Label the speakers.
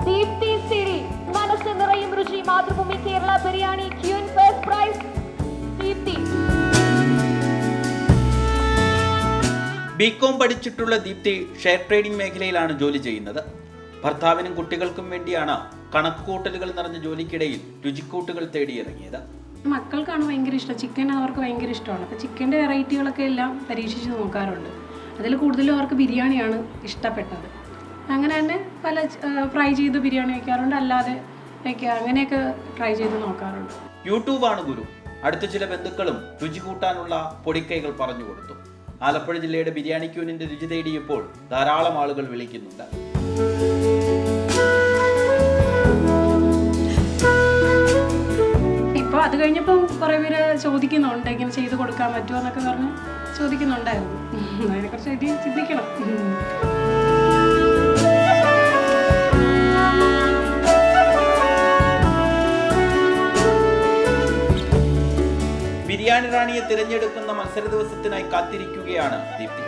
Speaker 1: Deepthi Siri മനസ്സ് നിറയും രുചി Mathrubhumi Kerala biryani queen first prize Deepthi.
Speaker 2: BCom പഠിച്ചിട്ടുള്ള ദീപ്തി ഷെയർ ട്രേഡിംഗ് മേഖലയിലാണ് ജോലി ചെയ്യുന്നത്. ഭർത്താവിനും കുട്ടികൾക്കും വേണ്ടിയാണ് കണക്കുകൂട്ടലുകൾ നിറഞ്ഞ ജോലിക്കിടയിൽ രുചിക്കൂട്ടുകൾ തേടിയിറങ്ങിയത്.
Speaker 3: മക്കൾക്കാണ് ഭയങ്കര ഇഷ്ടം, ചിക്കൻ അവർക്ക് ഭയങ്കര ഇഷ്ടമാണ്. അപ്പോൾ ചിക്കൻ്റെ വെറൈറ്റികളൊക്കെ എല്ലാം പരീക്ഷിച്ച് നോക്കാറുണ്ട്. അതിൽ കൂടുതലും അവർക്ക് ബിരിയാണിയാണ് ഇഷ്ടപ്പെട്ടത്. അങ്ങനെ തന്നെ പല ഫ്രൈ ചെയ്ത് ബിരിയാണി വയ്ക്കാറുണ്ട്, അല്ലാതെ വയ്ക്കുക, അങ്ങനെയൊക്കെ ട്രൈ ചെയ്ത് നോക്കാറുണ്ട്.
Speaker 2: യൂട്യൂബാണ് ഗുരു. അടുത്ത ചില ബന്ധുക്കളും രുചി കൂട്ടാനുള്ള പൊടിക്കൈകൾ പറഞ്ഞു കൊടുത്തു. ആലപ്പുഴ ജില്ലയുടെ ബിരിയാണി ക്യൂനിന്റെ രുചി തേടിയപ്പോൾ ധാരാളം ആളുകൾ വിളിക്കുന്നുണ്ട്.
Speaker 3: ഇപ്പോൾ അത് കഴിഞ്ഞപ്പോൾ കുറേ പേര് ചോദിക്കുന്നുണ്ട്, ഇങ്ങനെ ചെയ്ത് കൊടുക്കാൻ പറ്റുമോ എന്നൊക്കെ പറഞ്ഞ് ചോദിക്കുന്നുണ്ടായിരുന്നു. അതിനെക്കുറിച്ച് ഇനി ചിന്തിക്കണം.
Speaker 2: ബിരിയാണി റാണിയെ തിരഞ്ഞെടുക്കുന്ന മത്സര ദിവസത്തിനായി കാത്തിരിക്കുകയാണ് ദീപ്തി.